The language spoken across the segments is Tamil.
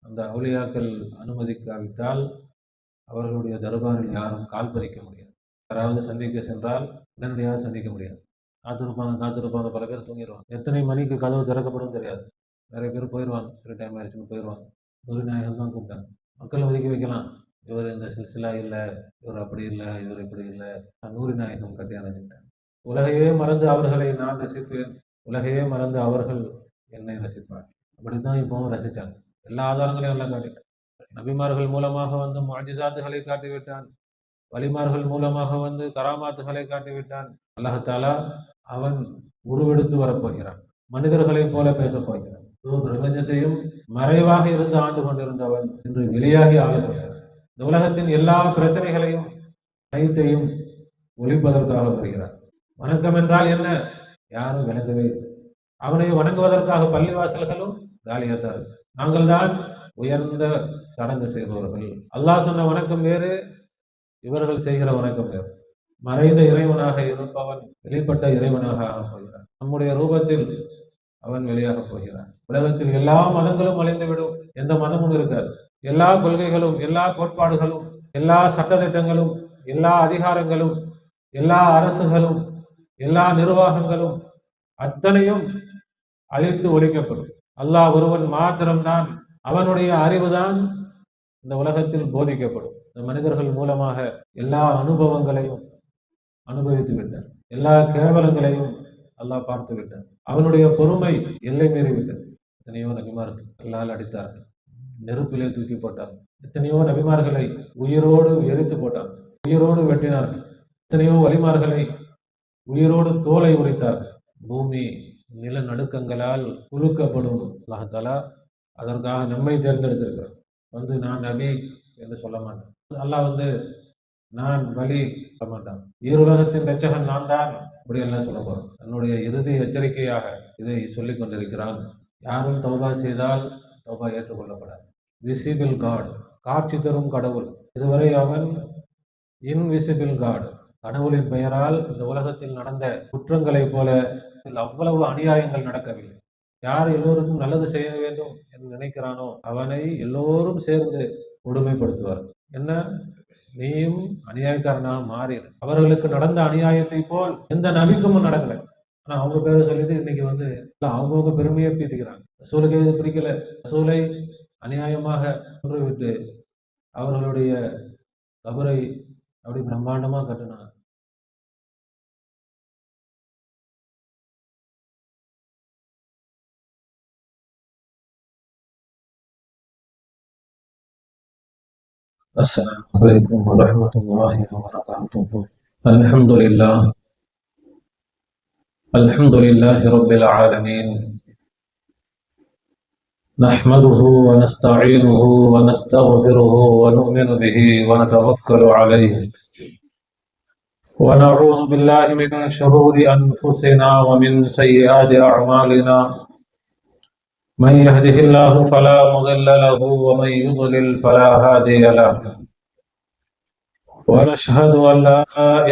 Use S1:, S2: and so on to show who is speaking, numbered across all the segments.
S1: அந்த அவுலியாக்கள் அனுமதிக்காவிட்டால் அவர்களுடைய தர்பாரில் யாரும் கால் பதிக்க முடியாது. யாராவது சந்திக்க சென்றால் உடனடியாக சந்திக்க முடியாது. காத்திருப்பாங்க, பல பேர் தூங்கிடுவாங்க. எத்தனை மணிக்கு கதவு திறக்கப்படும் தெரியாது. நிறைய பேர் போயிடுவாங்க, ஒரு டைம் ஆயிடுச்சுன்னு போயிடுவாங்க. நூறு நாயகம் தான் கூப்பிட்டாங்க. மக்களை ஒதுக்கி வைக்கலாம், இவர் இந்த சில்சிலா இல்லை, இவர் அப்படி இல்லை, இவர் இப்படி இல்லை. நூறு நாயகம் கட்டி அணைச்சிட்டாங்க. உலகையே மறந்து அவர்களை நான் ரசிப்பேன், உலகையே மறந்து அவர்கள் என்னை ரசிப்பார். அப்படித்தான் இப்பவும் ரசித்தாங்க. எல்லா ஆதாரங்களையும் எல்லாம் காட்டிட்டான். நபிமார்கள் மூலமாக வந்து முஅஜிசாத்துகளை காட்டிவிட்டான், வலிமார்கள் மூலமாக வந்து கராமாத்துகளை காட்டிவிட்டான். அல்லாஹ் அவன் உருவெடுத்து வரப்போகிறான், மனிதர்களைப் போல பேசப் போகிறான். பிரபஞ்சத்தையும் மறைவாக இருந்து ஆண்டு கொண்டிருந்தவன் இன்று வெளியாகி ஆள போகிறான். இந்த உலகத்தின் எல்லா பிரச்சனைகளையும் அனைத்தையும் ஒழிப்பதற்காக வருகிறான். வணக்கம் என்றால் என்ன? யாரும் விளங்கவே இல்லை. அவனை வணங்குவதற்காக பள்ளிவாசல்களும் காலியாத்தார். நாங்கள் தான் உயர்ந்த சடங்கு செய்பவர்கள். அல்லாஹ் சொன்ன வணக்கம் வேறு, இவர்கள் செய்கிற வணக்கம் வேறு. மறைந்த இறைவனாக இருப்பவன் வெளிப்பட்ட இறைவனாக ஆகப் போகிறான். நம்முடைய ரூபத்தில் அவன் வெளியாக போகிறான். உலகத்தில் எல்லா மதங்களும் அழிந்துவிடும், எந்த மதமும் இருக்காது. எல்லா கொள்கைகளும், எல்லா கோட்பாடுகளும், எல்லா சட்டத்திட்டங்களும், எல்லா அதிகாரங்களும், எல்லா அரசுகளும், எல்லா நிர்வாகங்களும் அத்தனையும் அழித்து ஒழிக்கப்படும். அல்லாஹ் ஒருவன் மாத்திரம்தான், அவனுடைய அறிவுதான் இந்த உலகத்தில் போதிக்கப்படும். இந்த மனிதர்கள் மூலமாக எல்லா அனுபவங்களையும் அனுபவித்து விட்டார், எல்லா கேவலங்களையும் அல்லாஹ் பார்த்து விட்டார். அவனுடைய பொறுமை எல்லை மீறிவிட்டது. எத்தனையோ நபிமார்கள் அல்லாஹ் அடித்தார்கள், நெருப்பிலே தூக்கி போட்டார்கள். எத்தனையோ நபிமார்களை உயிரோடு எரித்து போட்டார்கள், உயிரோடு வெட்டினார்கள். எத்தனையோ வலிமார்களை உயிரோடு தோலை உரித்தார்கள். பூமி நில நடுக்கங்களால் குலுக்கப்படும். அல்லாஹ் தஆலா அதற்காக நம்மை தேர்ந்தெடுத்திருக்கிறார். வந்து நான் நபி என்று சொல்ல மாட்டேன். அல்லாஹ் வந்து நான் வலி சொல்ல மாட்டான். ஈருலகத்தின் ரட்சகன் நான் தான், இப்படி எல்லாம் சொல்ல போறோம். தன்னுடைய இறுதி எச்சரிக்கையாக இதை சொல்லிக் கொண்டிருக்கிறான். யாரும் தௌபா செய்தால் தௌபா ஏற்றுக்கொள்ளப்படாது. விசிபிள் காட், காட்சி தரும் கடவுள். இதுவரை அவன் இன்விசிபிள் காட். கடவுளின் பெயரால் இந்த உலகத்தில் நடந்த குற்றங்களைப் போல அவ்வளவு அநியாயங்கள் நடக்கவில்லை. யார் எல்லோருக்கும் நல்லது செய்ய வேண்டும் என்று நினைக்கிறானோ அவனை எல்லோரும் சேர்ந்து கொடுமைப்படுத்துவார். என்ன, நீயும் அநியாயக்காரனாக மாறிடு. அவர்களுக்கு நடந்த அநியாயத்தை போல் எந்த நபிக்கும் நடக்கல. ஆனா அவங்க பேரை சொல்லிட்டு இன்னைக்கு வந்து அவங்கவுங்க பெருமையை பீத்திக்கிறாங்க. ரசூலுக்கு இது பிடிக்கல, ரசூலை அநியாயமாக கொன்றுவிட்டு அவர்களுடைய கபரை அப்படி பிரம்மாண்டமா கட்டினாங்க. السلام عليكم ورحمة الله وبركاته. الحمد لله رب العالمين، نحمده ونستعينه ونستغفره ونؤمن به ونتوكل عليه، ونعوذ بالله من شرور أنفسنا ومن سيئات أعمالنا، من يهده الله فلا مضل له ومن يضلل فلا هادي له، ونشهد أن لا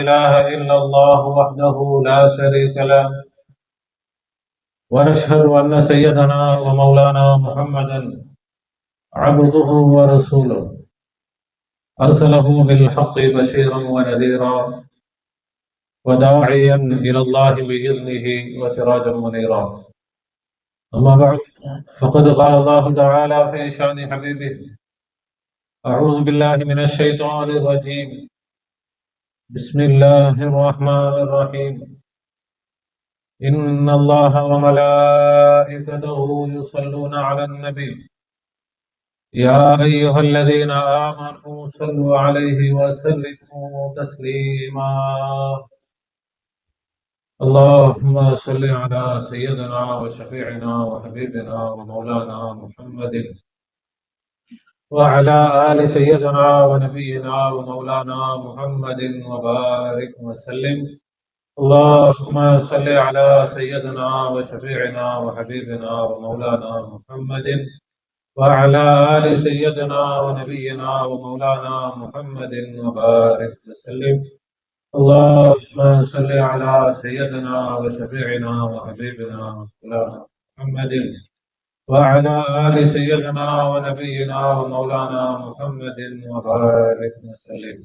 S1: إله إلا الله وحده لا شريك له، ونشهد أن سيدنا ومولانا محمدا عبده ورسوله، أرسله بالحق بشيرا ونذيرا وداعيا إلى الله بإذنه وسراجا منيرا. أما بعد، فقد قال الله تعالى في شأن حبيبه: أعوذ بالله من الشيطان الرجيم، بسم الله الرحمن الرحيم، إن الله وملائكته يصلون على النبي يا أيها الذين آمنوا صلوا عليه وسلموا تسليما. اللهم صل على سيدنا وشفيعنا وحبيبنا ومولانا محمد وعلى آل سيدنا ونبينا ومولانا محمد وبارك وسلم. اللهم صل على سيدنا وشفيعنا وحبيبنا ومولانا محمد وعلى آل سيدنا ونبينا ومولانا محمد وبارك وسلم. اللهم صل على سيدنا وشفيعنا وحبيبنا ومولانا محمد وعلى آل سيدنا ونبينا ومولانا محمد وبارك وسلم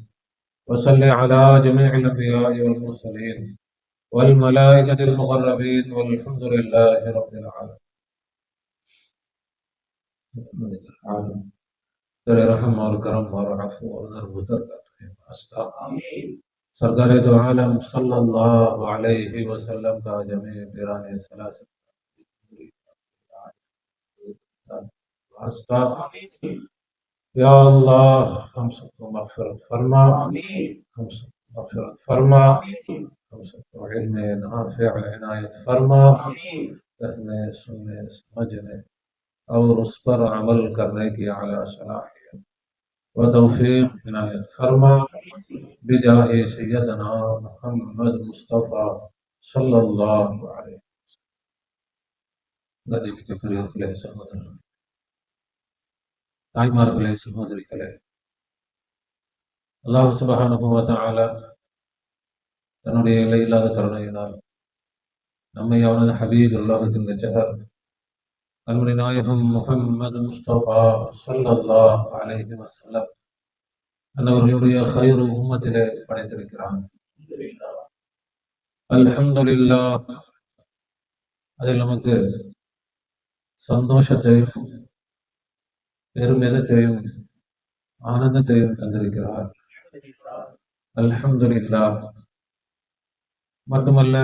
S1: وصل على جميع الأنبياء والمرسلين والملائكة المقربين والحمد لله رب العالمين. तेरे रहम और करम और अफ़ू और दरगुजर का तुम्हें वास्ता। सरकार दो आलम सल्लल्लाहु अलैहि वसल्लम का जमी पिराने सलासत वास्ता। या अल्लाह हम सबको मग़फ़िरत फरमा, हम सबको मग़फ़िरत फरमा, हम सबको इल्म नाफ़िअ इनायत फरमा, कहने सुनने समझने और उस पर अमल करने की आला सलाहियत व तौफीक इनायत फरमा बिजाहे सय्यदना मुहम्मद मुस्तफ़ा सल्लल्लाहु अलैहि கண்ணியமிக்க சகோதரர் தாய்மார்களே, சகோதரிகளே, அல்லாஹ் சுப்ஹானஹு வ தஆலா தன்னுடைய எல்லையில்லாத கருணையினால் நம்மை அவனது ஹபீப் உலகத்தின் நஜஹர் கண்மணி நாயகம் முஹம்மது முஸ்தபா ஸல்லல்லாஹு அலைஹி வஸல்லம் அன்னவர்களுடைய கைரு உம்மத்திலே படைத்திருக்கிறான். அல்ஹம்துலில்லாஹ். அதில் நமக்கு சந்தோஷத்தையும் பெருமிதத்தையும் ஆனந்தத்தையும் தந்திருக்கிறார். அல்ஹம்துலில்லாஹ். மட்டுமல்ல,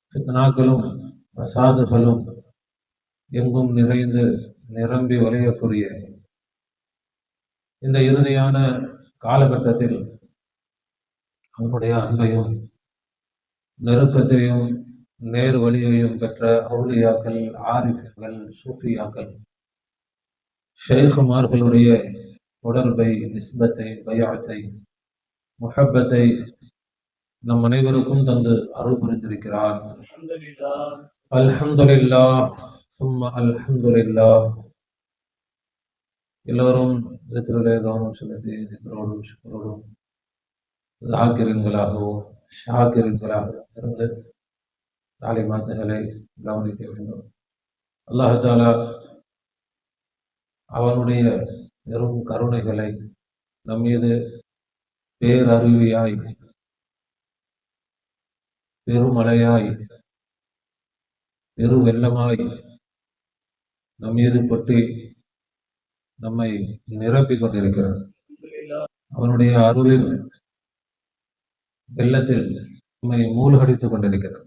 S1: ஃபித்னாக்களும் ஃபசாதுகளும் எங்கும் நிறைந்து நிரம்பி வழியக்கூடிய இந்த இறுதியான காலகட்டத்தில் அவனுடைய அன்பையும் நெருக்கத்தையும் நேர் வழியையும் பெற்ற அவுலியாக்கள், ஆரிஃபின்கள், சூஃபியாக்கள், ஷேகுமார்களுடைய தொடர்பை, நிஸ்பத்தை, பயாத்தை, முஹப்பத்தை நம் அனைவருக்கும் தந்து அருள் புரிந்திருக்கிறார். அல்ஹம்துலில்லாஹ் சும்ம அல்ஹம்துலில்லாஹ். எல்லோரும் திக்ரிலே கவனம் செலுத்தி திக்ரோடும் ஷுக்ரோடும் ஜாக்கிரீன்களாகவும் ஷாக்கிரீன்களாகவும் இருந்து தாலிமாத்துகளை கவனிக்க வேண்டும். அல்லாஹ் தஆலா அவனுடைய பெரும் கருணைகளை நம் மீது பேரருவியாய், பெருமழையாய், பெரு வெள்ளமாய் நம் மீது கொட்டி நம்மை நிரப்பிக் கொண்டிருக்கிறார். அவனுடைய அருளில் வெள்ளத்தில் நம்மை மூழ்கடித்துக் கொண்டிருக்கிறார்.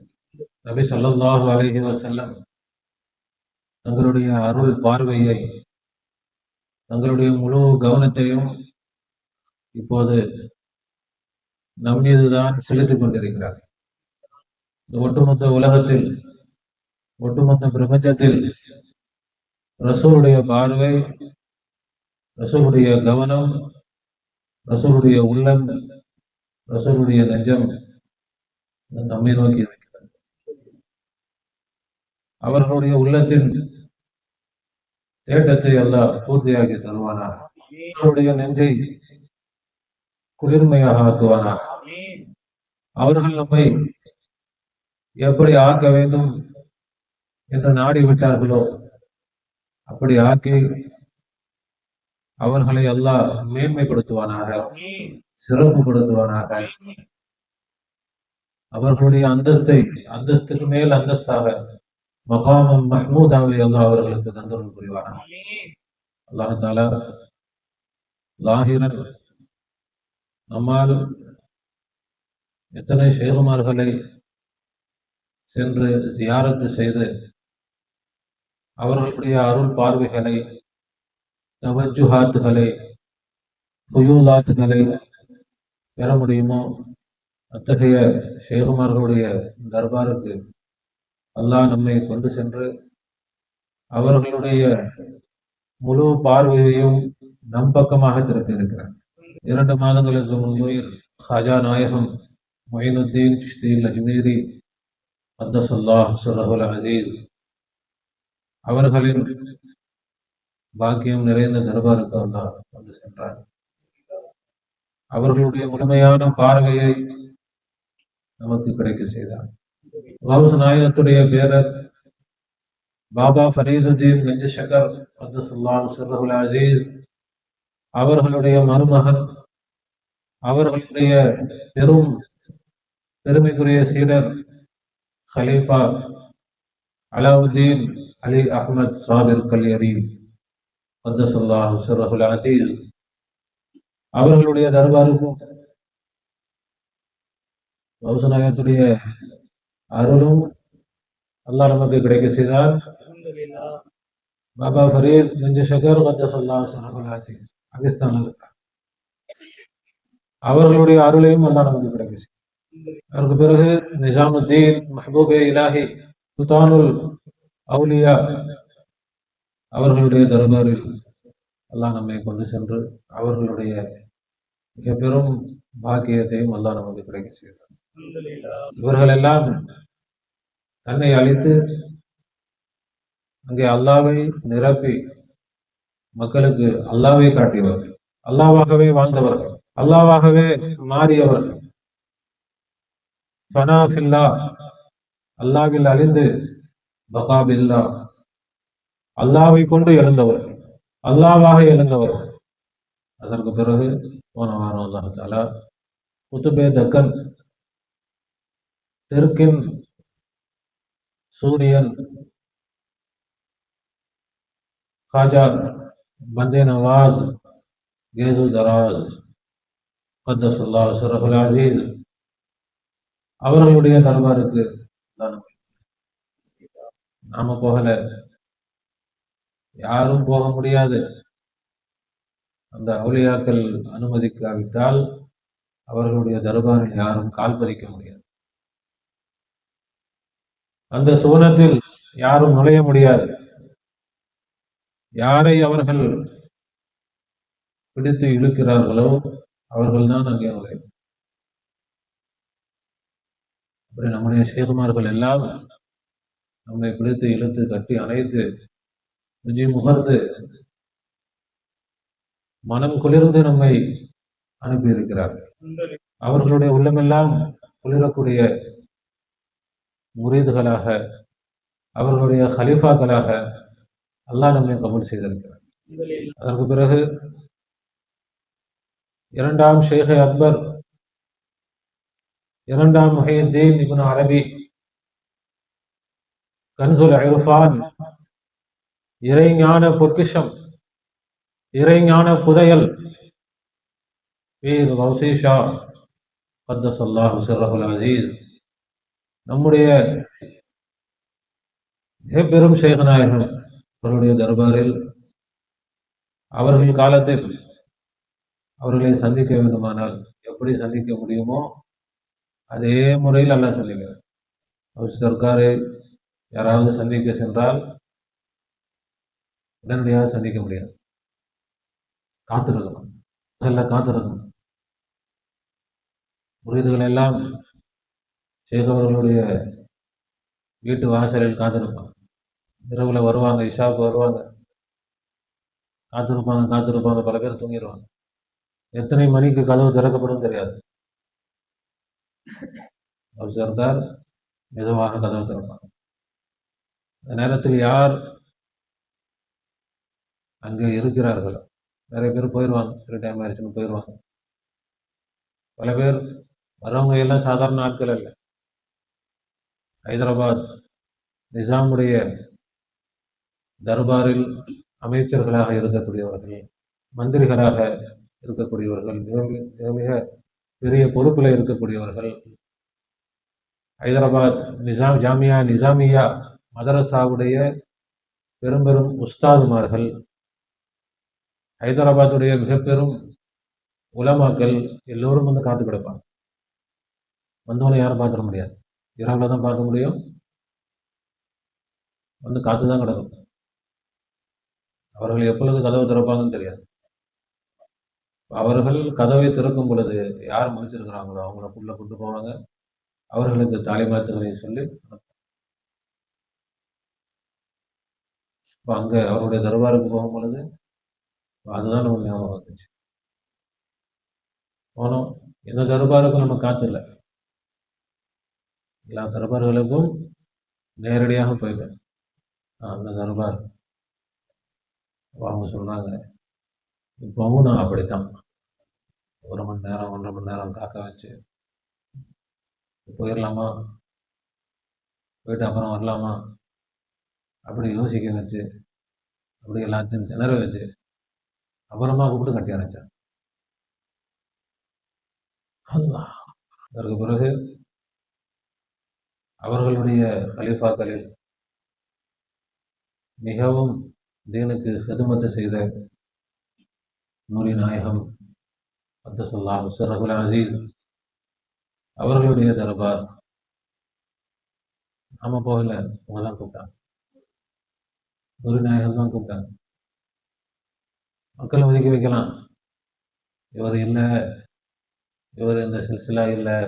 S1: நபி ஸல்லல்லாஹு அலைஹி வஸல்லம் தங்களுடைய அருள் பார்வையை, தங்களுடைய முழு கவனத்தையும் இப்போது நம் மீதுதான் செலுத்திக் கொண்டிருக்கிறார். இந்த ஒட்டுமொத்த உலகத்தில், ஒட்டுமொத்த பிரபஞ்சத்தில் ரசூலுடைய பார்வை, ரசூலுடைய கவனம், ரசூலுடைய உள்ளம், ரசூலுடைய நெஞ்சம் நம்மை நோக்கி இருக்கிறது. அவர்களுடைய உள்ளத்தின் தேட்டத்தை அல்லாஹ் பூர்த்தியாக்கி தருவானா, அவருடைய நெஞ்சை குளிர்மையாக ஆக்குவானா. அவர்கள் நம்மை எப்படி ஆக்க வேண்டும் என்று நாடி விட்டார்களோ அப்படி ஆக்கி அவர்களை அல்லாஹ் மேன்மைப்படுத்துவானாக, சிறப்புப்படுத்துவானாக. அவர்களுடைய அந்தஸ்துக்கு மேல் அந்தஸ்தாக மகாமம் மஹ்மூதாவை அல்லாஹ் அவர்களுக்கு தந்தருள் புரிவானாக. அல்லாஹ் தஆலா லாஹிரன் நம்மால் எத்தனை ஷேகுமார்களை சென்று ஜியாரத்து செய்து அவர்களுடைய அருள் பார்வைகளை, தவஜுஹாத்துகளை, ஃபுயூலாத்துகளை பெற முடியுமோ அத்தகைய ஷேகுமார்களுடைய தர்பாருக்கு அல்லாஹ் நம்மை கொண்டு சென்று அவர்களுடைய முழு பார்வையையும் நம் பக்கமாக திருப்பியிருக்கிறார். 2 மாதங்களுக்கு முன்பு ஹாஜா நாயகம் மொயினுத்தீன் சிஷ்தி அஜ்மீரி கத்தஸல்லாஹு சிர்ரஹுல் அஸீஸ் அவர்களின் பாக்கியம் நிறைந்த தர்பாருக்கு அல்லாஹ் கொண்டு சென்றார். அவர்களுடைய முழுமையான பார்வையை நமக்கு கிடைக்க செய்தார். கௌஸ் நாயகத்துடைய பேரர் பாபா ஃபரீதுதீன் கஞ்சி ஷக்கர் கத்தசுல்லாஹு சிர்ரஹுல் அசீஸ் அவர்களுடைய மருமகன், அவர்களுடைய பெரும் பெருமைக்குரிய சீடர் ஹலீஃபா அலாவுதீன் அலி அஹ்மத் சாபிர் கல்யரி கத்தசுல்லாஹு சிர்ரஹுல் அசீஸ் அவர்களுடைய தர்பாருக்கும் கௌசநாயகத்துடைய அருளும் அல்லாஹ் நமக்கு கிடைக்க செய்தார். பாபா ஃபரீத் கஞ்சி ஷக்கர் கத்தசுல்லாஹு சிர்ரஹுல் அசீஸ் பாகிஸ்தானில் இருக்கிறார். அவர்களுடைய அருளையும் அல்லாஹ் நமக்கு கிடைக்க செய்தார். அதற்கு பிறகு நிஜாமுத்தீன் மஹபூபே இலாஹி சுல்தானுல் அவுலியா அவர்களுடைய தர்பாரில் அல்லாஹ் நம்மை கொண்டு சென்று அவர்களுடைய மிக பெரும் பாக்கியத்தையும் அல்லாஹ் நமக்கு கிடைக்க செய்தார். இவர்கள் எல்லாம் தன்னை அழித்து அங்கே அல்லாவை நிரப்பி மக்களுக்கு அல்லாவை காட்டியவர்கள், அல்லாவாகவே வாழ்ந்தவர்கள், அல்லாவாகவே மாறியவர்கள், ஃபனாஃபில்லா அல்லாவில் அழிந்து பகாபில்லா அல்லாவை கொண்டு எழுந்தவர்கள், அல்லாவாக எழுந்தவர்கள். அதற்கு பிறகு போன வாரம் அல்லாஹ் தஆலா குத்துபே தக்கன் தெற்கின் சூரியன் காஜா பந்தே நவாஸ் கேசு தராஸ் கத்தசுல்லாஹு சிர்ரஹுல் அசீஸ் அவர்களுடைய தர்பாருக்கு நாம போகல, யாரும் போக முடியாது. அந்த அவுலியாக்கள் அனுமதிக்காவிட்டால் அவர்களுடைய தர்பாரில் யாரும் கால் பதிக்க முடியாது. அந்த சுவனத்தில் யாரும் நுழைய முடியாது. யாரை அவர்கள் பிடித்து இழுக்கிறார்களோ அவர்கள்தான் அங்கே நுழையும். அப்படி நம்முடைய ஷேகுமார்கள் எல்லாம் நம்மை பிடித்து இழுத்து கட்டி அணைத்து முஜி முகர்ந்து மனம் குளிர்ந்து நம்மை அனுப்பியிருக்கிறார்கள். அவர்களுடைய உள்ளமெல்லாம் குளிரக்கூடிய முரீதுகளாக, அவர்களுடைய ஹலீஃபாக்களாக அல்லாஹ் நம்மை கபூல் செய்திருக்கிறார். அதற்கு பிறகு இரண்டாம் ஷேக் அக்பர், இரண்டாம் முஹியுத்தீன் இப்னு அரபி கன்சுல் இர்ஃபான், இறைஞான பொக்கிஷம், இறைஞான புதையல் பீர் கௌசி ஷா கத்தஸல்லாஹு சிர்ரஹுல் அசீஸ் நம்முடைய மிகப்பெரும் ஷேக் நாயகம் அவர்களுடைய தர்பாரில் அவர்கள் காலத்தில் அவர்களை சந்திக்க வேண்டுமானால் எப்படி சந்திக்க முடியுமோ அதே முறையில் அல்லாஹ் சொல்லுகிறார். சர்க்காரை யாராவது சந்திக்க சென்றால் உடனடியாக சந்திக்க முடியாது, காத்திருக்கணும், செல்ல காத்திருக்கணும். முரீதுகள் எல்லாம் ஷேக் அவர்களுடைய வீட்டு வாசலில் காத்திருப்பாங்க. இரவுல வருவாங்க, இஷாவுக்கு வருவாங்க, காத்திருப்பாங்க. பல பேர் தூங்கிடுவாங்க. எத்தனை மணிக்கு கதவு திறக்கப்படும் தெரியாது. சர்க்கார் மெதுவாக கதவு திறப்பாங்க. அந்த நேரத்தில் யார் அங்கே இருக்கிறார்கள், நிறைய பேர் போயிடுவாங்க, டைம் ஆயிடுச்சுன்னு போயிடுவாங்க. பல பேர் வர்றவங்க எல்லாம் சாதாரண ஆட்கள் அல்ல. ஹைதராபாத் நிசாமுடைய தர்பாரில் அமைச்சர்களாக இருக்கக்கூடியவர்கள், மந்திரிகளாக இருக்கக்கூடியவர்கள், மிக மிக பெரிய பொறுப்பில் இருக்கக்கூடியவர்கள், ஹைதராபாத் ஜாமியா நிசாமியா மதரசாவுடைய பெரும் பெரும் உஸ்தாதுமார்கள், ஹைதராபாத்துடைய மிக பெரும் உலமாக்கள் எல்லோரும் வந்து காத்து கிடப்பாங்க. வந்தவனை யாரும் பார்த்துட முடியாது, இரவுல தான் பார்க்க முடியும். வந்து காத்து தான் கிடக்கும். அவர்கள் எப்பொழுது கதவை திறப்பாங்கன்னு தெரியாது. அவர்கள் கதவை திறக்கும் பொழுது யார் முடிச்சிருக்கிறாங்களோ அவங்கள புள்ள கொண்டு போவாங்க. அவர்களுக்கு தாலிமாத்துகளை சொல்லி இப்போ அங்கே அவருடைய தர்பாருக்கு போகும் பொழுது அதுதான் நமக்கு ஞாபகம் வந்துச்சு. போனோம். எந்த தர்பாருக்கும் நம்ம காத்து இல்லை, எல்லா தர்பார்களுக்கும் நேரடியாக போயிட்டேன். அந்த தர்பார் அவங்க சொல்கிறாங்க, இப்போவும் நான் அப்படித்தான் 1 மணி நேரம் 1.5 மணி நேரம் காக்க வச்சு போயிடலாமா, போயிட்டு அப்புறம் வரலாமா அப்படி யோசிக்க வச்சு, அப்படி எல்லாத்தையும் திணற வச்சு அப்புறமா கூப்பிட்டு கட்டி அணைச்சான். அதற்கு பிறகு அவர்களுடைய கலீஃபாக்களில் மிகவும் தீனுக்கு ஹிதுமத்து செய்த நூரி நாயகம் அத்தசல்லாஹு சிர்ரஹுல் அசீஸ் அவர்களுடைய தர்பார் நாம போகல, அவங்க தான் கூப்பிட்டாங்க. நூரி நாயகம் தான் கூப்பிட்டாங்க. மக்களை ஒதுக்கி வைக்கலாம், இவர் இல்லை, இவர் இந்த சில்சிலா இல்லை,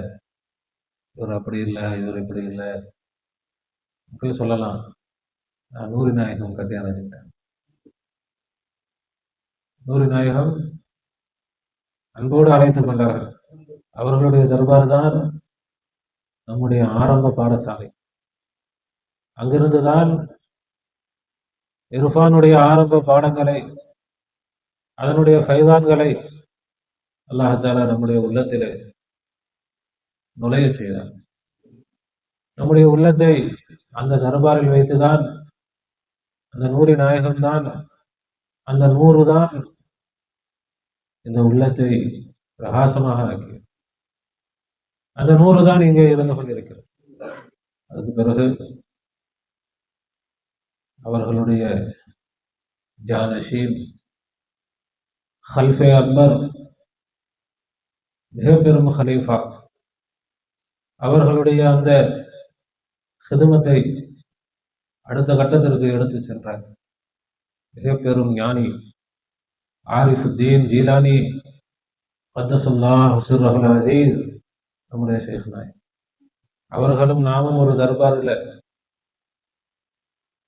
S1: இவர் அப்படி இல்லை, இவர் இப்படி இல்லை, மக்கள் சொல்லலாம். நான் நூரி நாயகம் கட்டி அணைச்சிட்டேன். நூரி நாயகம் அன்போடு அழைத்துக் கொண்டார்கள். அவர்களுடைய தர்பார் தான் நம்முடைய ஆரம்ப பாடசாலை. அங்கிருந்துதான் இர்ஃபானுடைய ஆரம்ப பாடங்களை, அதனுடைய ஃபைதான்களை அல்லாஹ் தஆலா நம்முடைய உள்ளத்திலே நுழைய செய்தார். நம்முடைய உள்ளத்தை அந்த தர்பாரில் வைத்துதான், அந்த நூரி நாயகம்தான், அந்த நூறு தான் இந்த உள்ளத்தை பிரகாசமாக ஆக்கி, அந்த நூறு தான் இங்கே இருந்து கொண்டிருக்கிறது. அதுக்கு பிறகு அவர்களுடைய ஜானஷீன் ஹல்ஃபே அக்பர், மிக பெரும் ஹலீஃபா, அவர்களுடைய அந்த ஹிதுமத்தை அடுத்த கட்டத்திற்கு எடுத்து சென்றார். மிக பெரும் ஞானி ஆரிஃபுத்தீன் ஜீலானி கத்தஸல்லாஹு சிர்ரஹுல் அஸீஸ் நம்முடைய ஷேக் நாயகம் அவர்களும் நாமும் ஒரு தர்பாரில்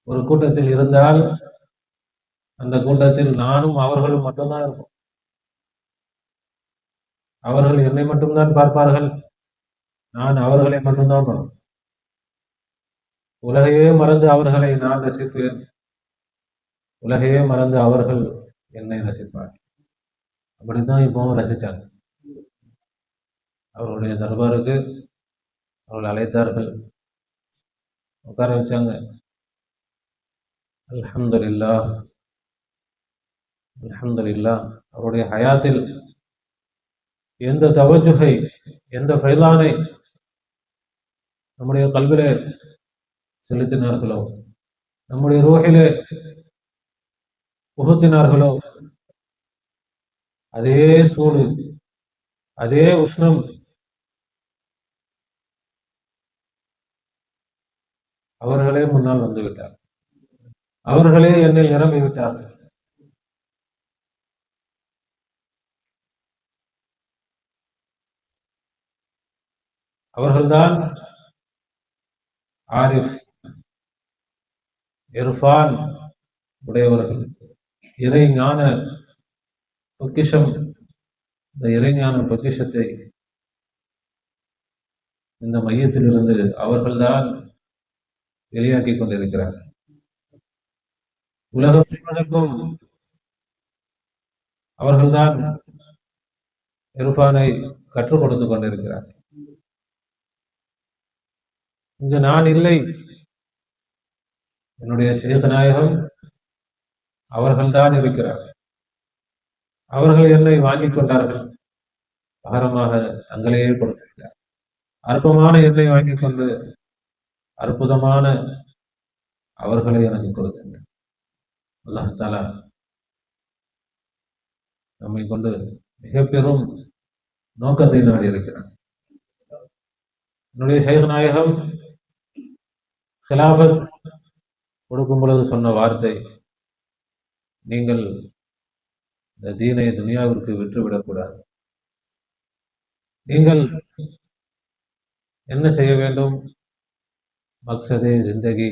S1: ஒரு கூட்டத்தில் இருந்தால், அந்த கூட்டத்தில் நானும் அவர்களும் மட்டும்தான் இருப்போம். அவர்கள் என்னை மட்டும்தான் பார்ப்பார்கள், நான் அவர்களை மட்டும்தான் பார்ப்பேன். உலகையே மறந்து அவர்களை நான் ரசிப்பேன், உலகையே மறந்து அவர்கள் என்னை ரசிப்பார்கள். அப்படித்தான் இப்பவும் ரசிச்சாங்க. அவர்களுடைய தர்பாருக்கு அவர்கள் அழைத்தார்கள், உட்கார வச்சாங்க. அல்ஹம்துலில்லாஹ் அல்ஹம்துலில்லாஹ். அவருடைய ஹயாத்தில் எந்த தவஜுகை, எந்த ஃபைலானை நம்முடைய கல்விலே செலுத்தினார்களோ, நம்முடைய ரூஹிலே புகுத்தினார்களோ, அதே சூடு, அதே உஷ்ணம் அவர்களே முன்னால் வந்துவிட்டார். அவர்களே என்னில் நிரம்பி விட்டார்கள். அவர்கள்தான் ஆரிஃப், இர்ஃபான் உடையவர்கள். இறைஞான பொக்கிஷம், இந்த இறைஞான பொக்கிஷத்தை இந்த மையத்திலிருந்து அவர்கள்தான் வெளியாக்கி கொண்டிருக்கிறார். உலகம் முழுவதற்கும் அவர்கள்தான் இர்ஃபானை கற்றுக் கொடுத்து கொண்டிருக்கிறார். இங்கு நான் இல்லை, என்னுடைய ஷேக் நாயகம் அவர்கள்தான் இருக்கிறார். அவர்கள் என்னை வாங்கிக் கொண்டார்கள், பகரமாக தங்களையே கொடுத்திருக்கிறார். அற்பமான என்னை வாங்கிக் கொண்டு அற்புதமான அவர்களை எனக்கு கொடுத்தார்கள். அல்லாஹ் தஆலா நம்மை கொண்டு மிக பெரும் நோக்கத்தை நாடி இருக்கிறார். என்னுடைய ஷேக் நாயகம் ஹிலாஃபத் கொடுக்கும் பொழுது சொன்ன வார்த்தை, நீங்கள் இந்த தீனை துனியாவிற்கு விற்றுவிடக்கூடாது. நீங்கள் என்ன செய்ய வேண்டும்? மக்சதே ஜிந்தகி,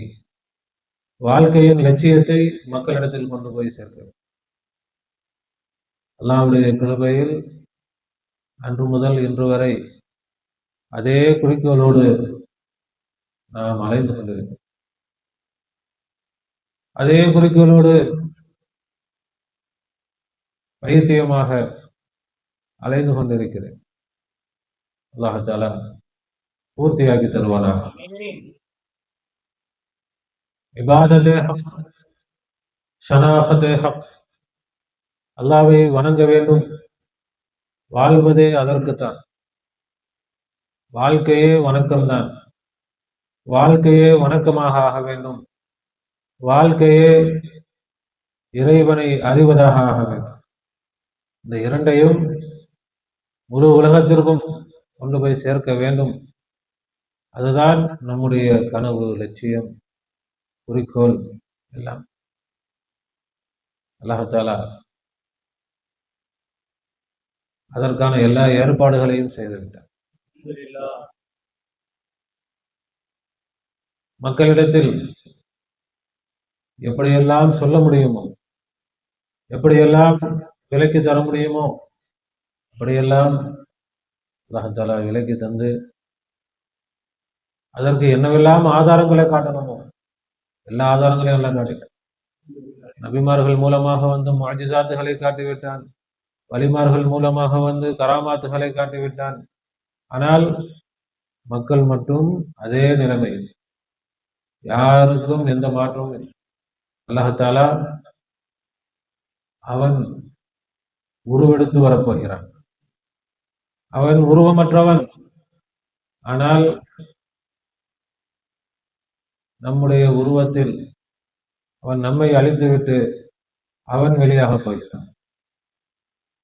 S1: வாழ்க்கையின் லட்சியத்தை மக்களிடத்தில் கொண்டு போய் சேர்க்க. அல்லாஹ்வுடைய கிருபையில் அன்று முதல் இன்று வரை அதே குறிக்கோளோடு நாம் அலைந்து கொண்டிருக்கிறோம். அதே குறிக்கோளோடு பைத்தியமாக அலைந்து கொண்டிருக்கிறேன். அல்லாஹ் தஆலா பூர்த்தியாக்கி தருவானாக. இபாதத்தே ஹக், ஷனாகத்தே ஹக். அல்லாஹ்வை வணங்க வேண்டும், வாழ்வதே அதற்குத்தான். வாழ்க்கையே வணக்கம்தான். வாழ்க்கையே வணக்கமாக ஆக வேண்டும். வாழ்க்கையே இறைவனை அறிவதாக ஆக வேண்டும். இந்த இரண்டையும் முழு உலகத்திற்கும் கொண்டு போய் சேர்க்க வேண்டும். அதுதான் நம்முடைய கனவு, லட்சியம், குறிக்கோள் எல்லாம். அல்லாஹ் தஆலா அதற்கான எல்லா ஏற்பாடுகளையும் செய்துவிட்டார். மக்களிடத்தில் எப்படியெல்லாம் சொல்ல முடியுமோ, எப்படியெல்லாம் விலக்கி தர முடியுமோ அப்படியெல்லாம் அல்லாஹ் தஆலா விலக்கி தந்து, அதற்கு என்னவெல்லாம் ஆதாரங்களை காட்டணுமோ எல்லா ஆதாரங்களையும் எல்லாம் காட்டிட்டான். நபிமார்கள் மூலமாக வந்து முஅஜிசாத்துகளை காட்டிவிட்டான். வலிமார்கள் மூலமாக வந்து கராமாத்துகளை காட்டிவிட்டான். ஆனால் மக்கள் மட்டும் அதே நிலைமை, யாருக்கும் எந்த மாற்றமும் இல்லை. அல்லாஹ் தஆலா அவன் உருவெடுத்து வரப்போகிறான். அவன் உருவமற்றவன். ஆனால் நம்முடைய உருவத்தில் அவன் நம்மை அழித்துவிட்டு அவன் வெளியாக போகிறான்.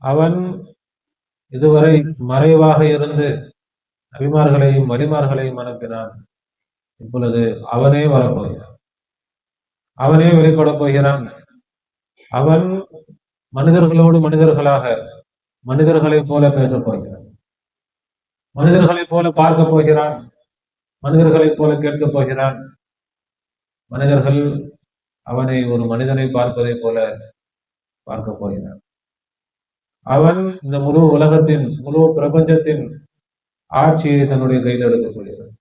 S1: அவன் இதுவரை மறைவாக இருந்து நபிமார்களையும் வலிமார்களையும் அனுப்பினான். இப்பொழுது அவனே வரப்போகிறான், அவனே வெளிப்படப் போகிறான். அவன் மனிதர்களோடு மனிதர்களாக மனிதர்களைப் போல பேசப் போகிறான், மனிதர்களைப் போல பார்க்க போகிறான், மனிதர்களைப் போல கேட்கப் போகிறான். மனிதர்கள் அவனை ஒரு மனிதனை பார்ப்பதை போல பார்க்க போகிறான். அவன் இந்த முழு உலகத்தின், முழு பிரபஞ்சத்தின் ஆட்சியை தன்னுடைய கையில் எடுக்கப் போகிறான்.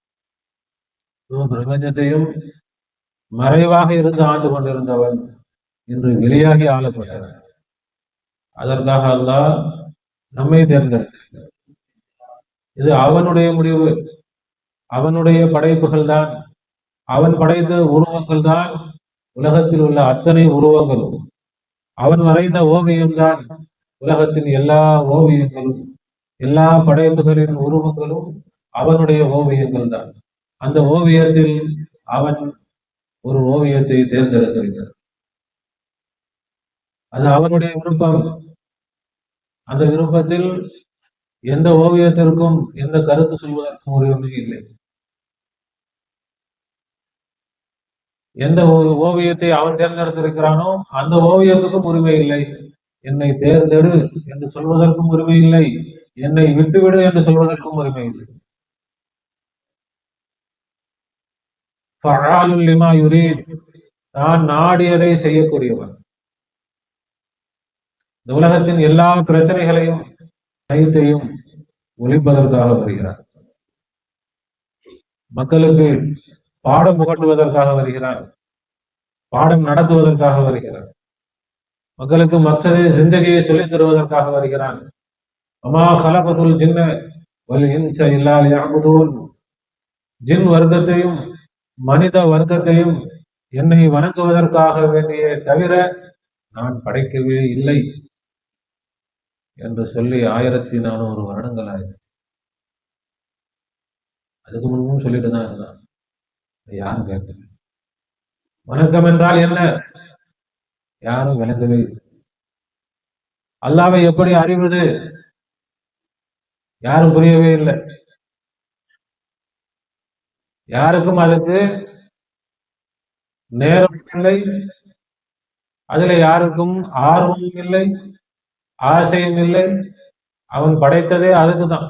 S1: முழு பிரபஞ்சத்தையும் மறைவாக இருந்து ஆண்டு கொண்டிருந்தவன் இன்று வெளியாகி ஆளப்பட்டான். அதற்காக அல்லாஹ் நம்மை தேர்ந்தெடுத்திருக்கிறார். இது அவனுடைய முடிவு, அவனுடைய படைப்புகள் தான், அவன் படைத்த உருவங்கள் தான் உலகத்தில் உள்ள அத்தனை உருவங்களும். அவன் வரைந்த ஓவியம்தான் உலகத்தின் எல்லா ஓவியங்களும். எல்லா படைப்புகளின் உருவங்களும் அவனுடைய ஓவியங்கள் தான். அந்த ஓவியத்தில் அவன் ஒரு ஓவியத்தை தேர்ந்தெடுத்திருக்கிறான். அது அவனுடைய விருப்பம். அந்த விருப்பத்தில் எந்த ஓவியத்திற்கும் எந்த கருத்து சொல்வதற்கும் உரிமை இல்லை. எந்த ஓவியத்தை அவன் தேர்ந்தெடுத்திருக்கிறானோ அந்த ஓவியத்துக்கும் உரிமை இல்லை. என்னை தேர்ந்தெடு என்று சொல்வதற்கும் உரிமை இல்லை, என்னை விட்டுவிடு என்று சொல்வதற்கும் உரிமை இல்லை. ஃபஅாலுல் லிமா யுரீத், தான் நாடியதை செய்யக்கூடியவன். இந்த உலகத்தின் எல்லா பிரச்சனைகளையும் அனைத்தையும் ஒழிப்பதற்காக வருகிறான். மக்களுக்கு பாடம் புகட்டுவதற்காக வருகிறான், பாடம் நடத்துவதற்காக வருகிறான். மக்களுக்கு மக்சதே ஜிந்தகியை சொல்லித் தருவதற்காக வருகிறான். வமா ஹலகதுல் ஜின்ன வல் இன்ஸ இல்லா லியஅ்புதூன். ஜின் வர்க்கத்தையும் மனித வர்க்கத்தையும் என்னை வணங்குவதற்காக வேண்டிய தவிர நான் படைக்கவே இல்லை என்று சொல்லி 1400 வருடங்கள் ஆயிடுச்சு. அதுக்கு முன்பும் சொல்லிட்டு தான் இருந்தான், யாரும் கேட்கல. வணக்கம் என்றால் என்ன யாரும் விளங்கவே இல்லை. அல்லாஹ்வை எப்படி அறிவது யாரும் புரியவே இல்லை. யாருக்கும் அதுக்கு நேரம் இல்லை, அதுல யாருக்கும் ஆர்வமும் இல்லை, ஆசையும் இல்லை. அவன் படைத்ததே அதுக்கு தான்.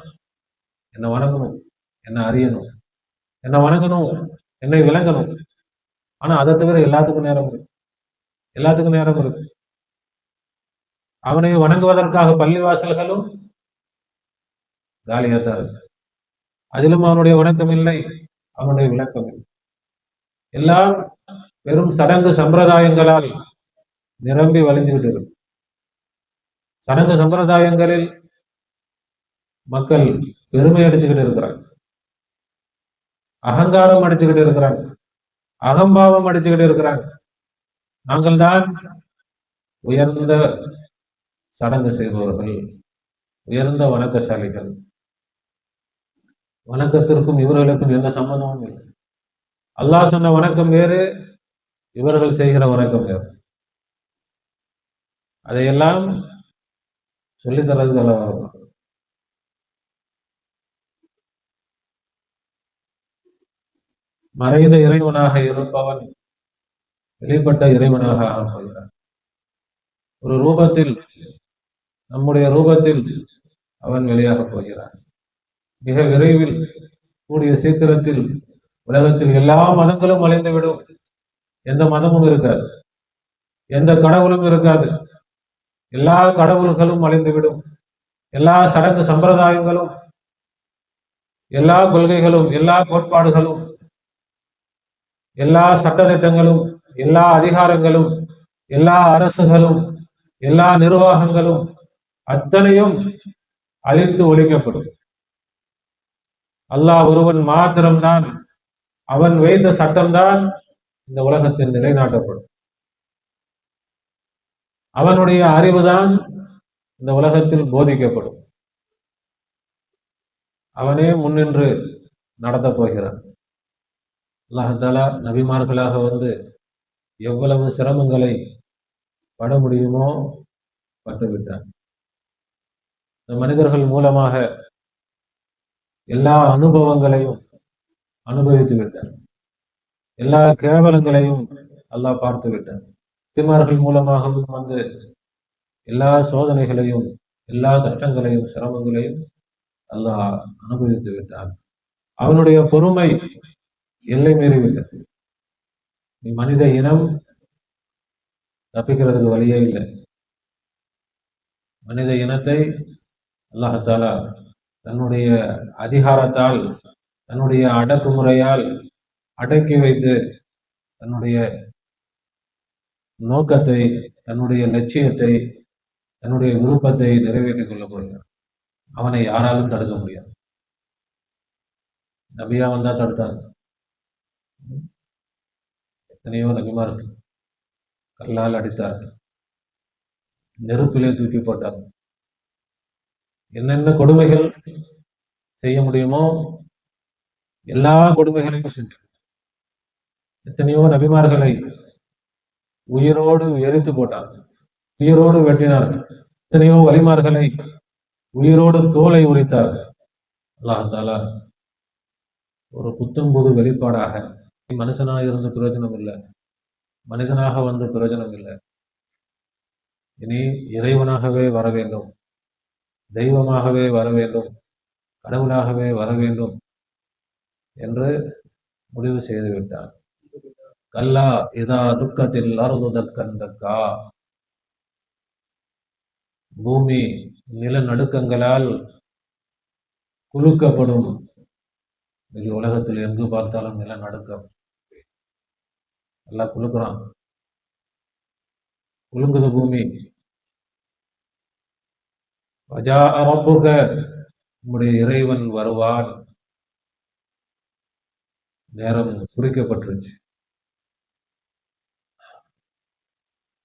S1: என்ன வணங்கணும், என்ன அறியணும், என்ன வணங்கணும், என்னை விளங்கணும். ஆனா அதை தவிர எல்லாத்துக்கும் நேரம் இருக்கு, எல்லாத்துக்கும் நேரம் இருக்கு. அவனை வணங்குவதற்காக பள்ளிவாசல்களும் காலியாத்தான் இருக்கு. அதிலும் அவனுடைய வணக்கம் இல்லை, அவனுடைய விளக்கம் இல்லை. எல்லாம் வெறும் சடங்கு சம்பிரதாயங்களால் நிரம்பி வழிந்துகிட்டு இருக்கு. சடங்கு சம்பிரதாயங்களில் மக்கள் பெருமை அடிச்சுக்கிட்டு இருக்கிறாங்க, அகங்காரம் அடிச்சுக்கிட்டு இருக்கிறாங்க, அகம்பாவம் அடிச்சுக்கிட்டு இருக்கிறாங்க. நாங்கள் தான் உயர்ந்த சடங்கு செய்பவர்கள், உயர்ந்த வணக்கசாலிகள். வணக்கத்திற்கும் இவர்களுக்கும் எந்த சம்பந்தமும் இல்லை. அல்லாஹ் சொன்ன வணக்கம் வேறு, இவர்கள் செய்கிற வணக்கம் வேறு. அதையெல்லாம் சொல்லித்தரது அல்ல. மறைந்த இறைவனாக இருப்பவன் வெளிப்பட்ட இறைவனாக ஆகிறான். ஒரு ரூபத்தில், நம்முடைய ரூபத்தில் அவன் வெளியாக போகிறான். மிக விரைவில், கூடிய சீக்கிரத்தில் உலகத்தில் எல்லா மதங்களும் அழிந்துவிடும். எந்த மதமும் இருக்காது, எந்த கடவுளும் இருக்காது. எல்லா கடவுள்களும் அழிந்துவிடும். எல்லா சடங்கு சம்பிரதாயங்களும், எல்லா கொள்கைகளும், எல்லா கோட்பாடுகளும், எல்லா சட்டத்திட்டங்களும், எல்லா அதிகாரங்களும், எல்லா அரசுகளும், எல்லா நிர்வாகங்களும் அத்தனையும் அழித்து ஒழிக்கப்படும். அல்லாஹ் ஒருவன் மாத்திரம்தான், அவன் வைத்த சட்டம்தான் இந்த உலகத்தில் நிலைநாட்டப்படும். அவனுடைய அறிவுதான் இந்த உலகத்தில் போதிக்கப்படும். அவனே முன்னின்று நடத்தப் போகிறான். அல்லாஹ் தஆலா நபிமார்களாக வந்து எவ்வளவு சிரமங்களை பட முடியுமோ பட்டுவிட்டார். இந்த மனிதர்கள் மூலமாக எல்லா அனுபவங்களையும் அனுபவித்து விட்டார். எல்லா கேவலங்களையும் அல்லாஹ் பார்த்து விட்டார். நபிமார்கள் மூலமாகவும் வந்து எல்லா சோதனைகளையும், எல்லா கஷ்டங்களையும், சிரமங்களையும் அல்லாஹ் அனுபவித்து விட்டான். அவனுடைய பொறுமை எல்லை மீறிவிட்டது. மனித இனம் தப்பிக்கிறதுக்கு வழியே இல்லை. மனித இனத்தை அல்லாஹ் தஆலா தன்னுடைய அதிகாரத்தால், தன்னுடைய அடக்குமுறையால் அடக்கி வைத்து தன்னுடைய நோக்கத்தை, தன்னுடைய லட்சியத்தை, தன்னுடைய விருப்பத்தை நிறைவேற்றிக் கொள்ள போகிறார். அவனை யாராலும் தடுக்க முடியாது. நபியா வந்தா தடுத்தாங்க. எத்தனையோ நபிமார்கள் கல்லால் அடித்தார்கள், நெருப்பிலே தூக்கி போட்டார்கள். என்னென்ன கொடுமைகள் செய்ய முடியுமோ எல்லா கொடுமைகளையும் சென்று எத்தனையோ நபிமார்களை உயிரோடு எரித்து போட்டார்கள், உயிரோடு வெட்டினார்கள். எத்தனையோ வலிமார்களை உயிரோடு தோலை உரித்தார்கள். அல்லாஹ் தஆலா ஒரு புத்தம் புது வெளிப்பாடாக, மனுஷனாக இருந்து பிரயோஜனம் இல்லை, மனிதனாக வந்து பிரயோஜனம் இல்லை, இனி இறைவனாகவே வர வேண்டும், தெய்வமாகவே வர வேண்டும், கடவுளாகவே வர வேண்டும் என்று முடிவு செய்து விட்டார். கல்லா இதா துக்கத்தில் அருது தக்கன் தக்கா. பூமி நிலநடுக்கங்களால் குலுக்கப்படும். இன்னைக்கு உலகத்தில் எங்கு பார்த்தாலும் நிலநடுக்கம். எல்லாம் குலுக்குறான், குலுங்குது பூமி. வஜா ரப்புக, உம்முடைய இறைவன் வருவான். நேரம் குறிக்கப்பட்டுருச்சு.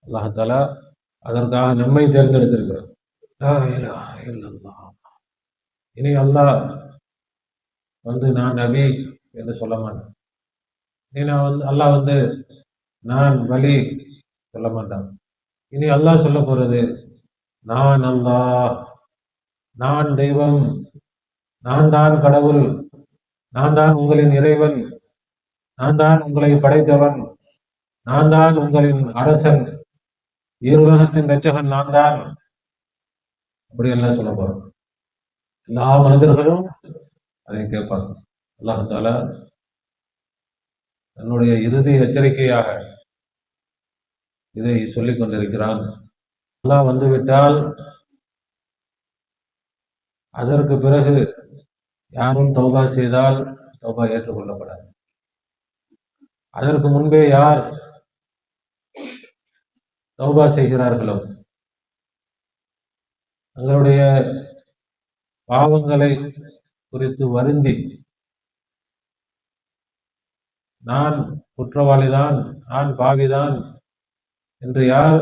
S1: அல்லாஹ் தஆலா அதற்காக நம்மை தேர்ந்தெடுத்திருக்கிறார். லா இலாஹ இல்லல்லாஹ். இனி அல்லாஹ் வந்து நான் நபி என்று சொல்ல மாட்டேன். இனி அல்லாஹ் வந்து நான் வலி சொல்ல மாட்டான். இனி அல்லாஹ் சொல்ல போறது நான் அல்லாஹ், நான் தெய்வம், நான் தான் கடவுள், நான் தான் உங்களின் இறைவன், நான் தான் உங்களை படைத்தவன், நான் தான் உங்களின் அரசன், ஈருலகத்தின் இரட்சகன் நான் தான். அப்படி எல்லாம் சொல்ல போறோம். எல்லா மனிதர்களும் அதை கேட்பாங்க. அல்லாஹ் தஆலா தன்னுடைய இறுதி எச்சரிக்கையாக இதை சொல்லிக் கொண்டிருக்கிறான். அல்லாஹ் வந்துவிட்டால் அதற்கு பிறகு யாரும் தௌபா செய்தால் தௌபா ஏற்றுக்கொள்ளப்படாது. அதற்கு முன்பே யார் தௌபா செய்கிறார்களோ, தங்களுடைய பாவங்களை குறித்து வருந்தி, நான் குற்றவாளிதான், நான் பாவிதான் என்று யார்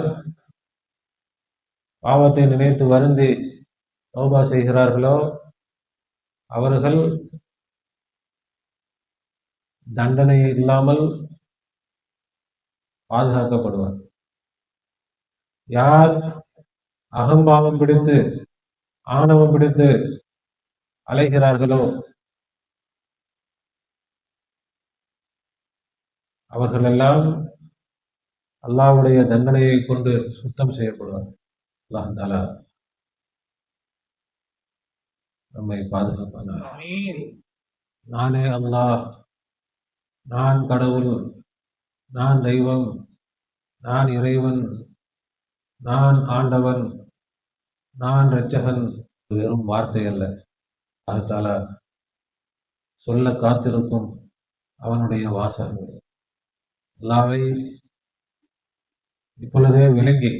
S1: பாவத்தை நினைத்து வருந்தி தௌபா செய்கிறார்களோ அவர்கள் தண்டனை இல்லாமல் பாதுகாக்கப்படுவார். யார் அகம்பாவம் பிடித்து ஆணவம் பிடித்து அலைகிறார்களோ அவர்கள் எல்லாம் அல்லாஹ்வுடைய தண்டனையை கொண்டு சுத்தம் செய்யப்படுவார். அல்லாஹ் தஆலா நம்மை பாதுகாப்பானார். நானே அல்லாஹ், நான் கடவுள், நான் தெய்வம், நான் இறைவன், நான் ஆண்டவன், நான் இரட்சகன் வெறும் வார்த்தை அல்ல. அல்லாஹ் தஆலா சொல்ல காத்திருக்கும் அவனுடைய வாசகங்கள். அல்லாஹ்வை இப்பொழுதே விளங்கி,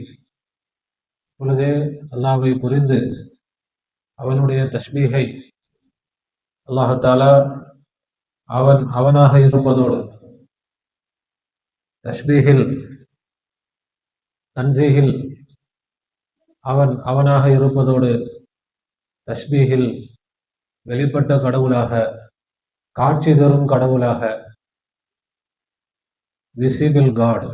S1: இப்பொழுதே அல்லாஹ்வை புரிந்து அவனுடைய தஸ்பீஹை அல்லாஹ் தஆலா அவனாக இருப்பதோடு, தஸ்பீஹில் தன்சீஹில் அவனாக இருப்பதோடு, தஸ்பீஹில் வெளிப்பட்ட கடவுளாக, காட்சி தரும் கடவுளாக, விசிபிள் காட்,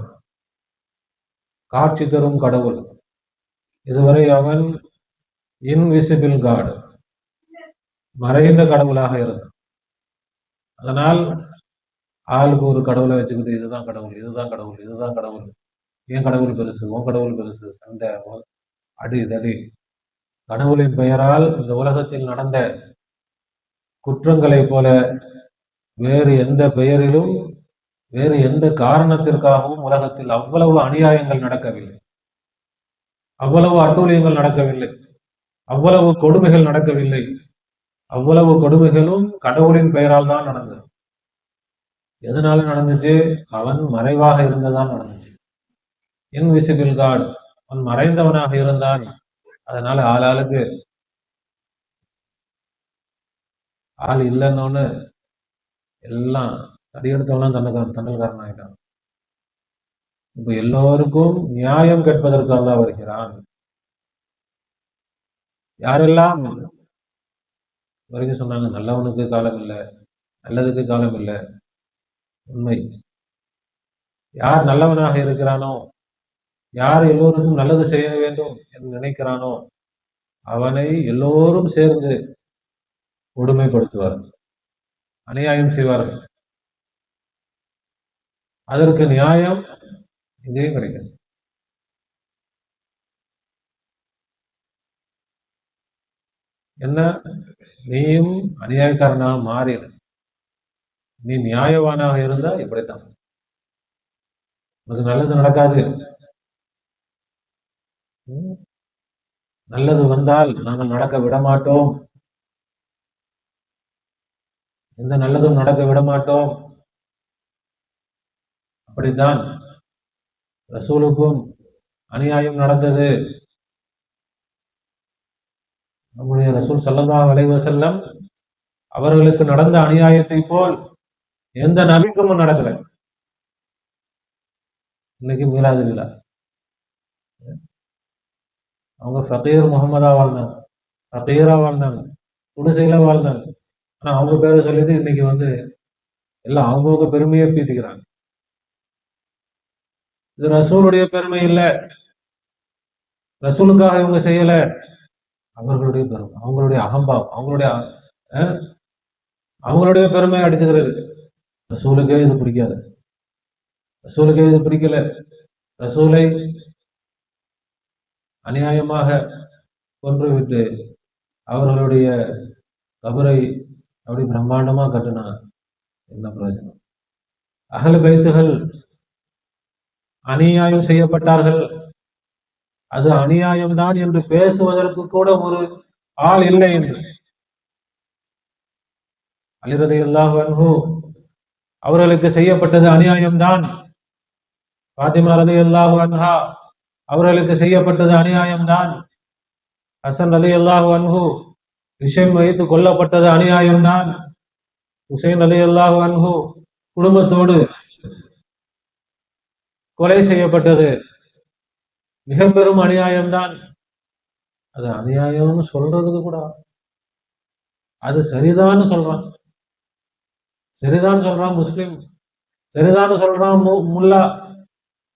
S1: காட்சி தரும் கடவுள். இதுவரை அவன் இன்விசிபிள் காட், மறைந்த கடவுளாக இருந்தான். அதனால் ஆளுக்கு ஒரு கடவுளை வச்சுக்கிட்டு இதுதான் கடவுள், இதுதான் கடவுள், இதுதான் கடவுள், என் கடவுள் பெருசு, உன் கடவுள் பெருசு, சண்டை, அடி தடி. கடவுளின் பெயரால் இந்த உலகத்தில் நடந்த குற்றங்களைப் போல வேறு எந்த பெயரிலும் வேறு எந்த காரணத்திற்காகவும் உலகத்தில் அவ்வளவு அநியாயங்கள் நடக்கவில்லை, அவ்வளவு அட்டூழியங்கள் நடக்கவில்லை, அவ்வளவு கொடுமைகள் நடக்கவில்லை. அவ்வளவு கொடுமைகளும் கடவுளின் பெயரால் தான் நடந்தது. எதனால நடந்துச்சு? அவன் மறைவாக இருந்ததால் நடந்துச்சு. இன்விசிபிள் காட், அவன் மறைந்தவனாக இருந்தான். அதனால ஆளாளுக்கு ஆள் இல்லைன்னு எல்லாம் தடியெடுத்தவனா தண்டல்காரன் ஆகிட்டான். இப்ப எல்லோருக்கும் நியாயம் கேட்பதற்கு அல்லாஹ் வருகிறான். யாரெல்லாம் வரைக்கும் சொன்னாங்க நல்லவனுக்கு காலம் இல்லை, நல்லதுக்கு காலம் இல்லை, உண்மை. யார் நல்லவனாக இருக்கிறானோ, யார் எல்லோருக்கும் நல்லது செய்ய வேண்டும் என்று நினைக்கிறானோ அவனை எல்லோரும் சேர்ந்து கொடுமைப்படுத்துவார்கள், அநியாயம் செய்வார்கள். அதற்கு நியாயம் எங்கேயும் கிடைக்கும். என்ன, நீயும் அநியாயக்காரனாக மாறிடு, நீ நியாயவானாக இருந்தா இப்படித்தான் உனக்கு நல்லது நடக்காது. நல்லது வந்தால் நாங்கள் நடக்க விட மாட்டோம், எந்த நல்லதும் நடக்க விட மாட்டோம். அப்படித்தான் ரசூலுக்கும் அநியாயம் நடந்தது. நம்முடைய ரசூல் ஸல்லல்லாஹு அலைஹி வஸல்லம் அவர்களுக்கு நடந்த அநியாயத்தை போல் எந்த நபிக்கும் நடக்கல. இன்னைக்கு மீலாது விழா, அவங்க ஃபகீர் முகமதா வாழ்ந்தாங்க, ஃபகீரா வாழ்ந்தாங்க, குடிசையில வாழ்ந்தாங்க. ஆனா அவங்க பேரை சொல்லிட்டு இன்னைக்கு எல்லாம் அவங்கவுங்க பெருமையை பீத்திக்கிறாங்க. இது ரசூலுடைய பெருமை இல்ல, ரசூலுக்காக இவங்க செய்யல, அவர்களுடைய பெருமை, அவங்களுடைய அகம்பாவம், அவங்களுடைய பெருமை அடிச்சுக்கிறது. ரசூலுக்கே இது பிடிக்காது, ரசூலுக்கே இது பிடிக்கல. ரசூலை அநியாயமாக கொன்றுவிட்டு அவர்களுடைய கபரை அப்படி பிரம்மாண்டமா கட்டினா என்ன பிரயோஜனம்? அஹ்லு பைத்துகள் அநியாயம் செய்யப்பட்டார்கள், அது அநியாயம்தான் என்று பேசுவதற்கு கூட ஒரு ஆள் இல்லை என்று அலி ரலியல்லாஹு அன்ஹு அவர்களுக்கு செய்யப்பட்டது அநியாயம்தான். ஃபாத்திமா ரலியல்லாஹு அன்ஹா அவர்களுக்கு செய்யப்பட்டது அநியாயம்தான். ஹசன் ரலியல்லாஹு அன்ஹு விஷம் வைத்து கொல்லப்பட்டது அநியாயம்தான். ஹுசைன் ரலியல்லாஹு அன்ஹு குடும்பத்தோடு கொலை செய்யப்பட்டது மிக பெரும் அநியாயம்தான். அது அநியாயம்னு சொல்றதுக்கு கூட அது சரிதான்னு சொல்றான், சரிதான் சொல்றான் முஸ்லிம், சரிதான் சொல்றான் முல்லா,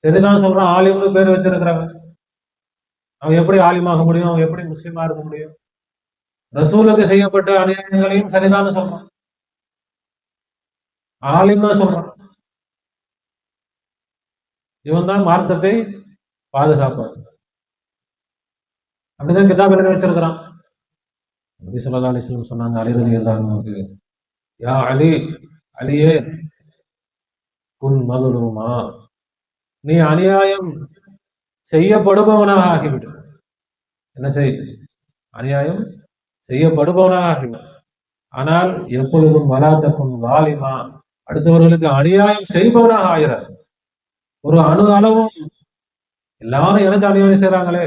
S1: சரிதான் சொல்றான் ஆலிம்னு பேர் வச்சிருக்கிறாங்க. அவன் எப்படி ஆலிமாக முடியும்? அவன் எப்படி முஸ்லிமா இருக்க முடியும்? ரசூலுக்கு செய்யப்பட்ட அநியாயங்களையும் சரிதான் சொல்றான், ஆலிம் தான் சொல்றான். இவன் தான் மார்க்கத்தை பாதுகாப்பான். அப்படிதான் கிதாப் எழுதி வச்சிருக்கிறான். நபி ஸல்லல்லாஹு அலைஹி வஸல்லம் சொன்னாங்க, அலி ரலியல்லாஹு அன்ஹு, யா அலி, அலியே, குன் மதுலுமா, நீ அநியாயம் செய்யப்படுபவனாக ஆகிவிடு. என்ன செய்? அநியாயம் செய்யப்படுபவனாக ஆகிவிடு. ஆனால் எப்பொழுதும் வலாத்தக்கும் வாலிமா, அடுத்தவர்களுக்கு அநியாயம் செய்பவனாக ஆகிறார். ஒரு அணு அளவும் எல்லாரும் எனக்கு அநியாயம் செய்யறாங்களே,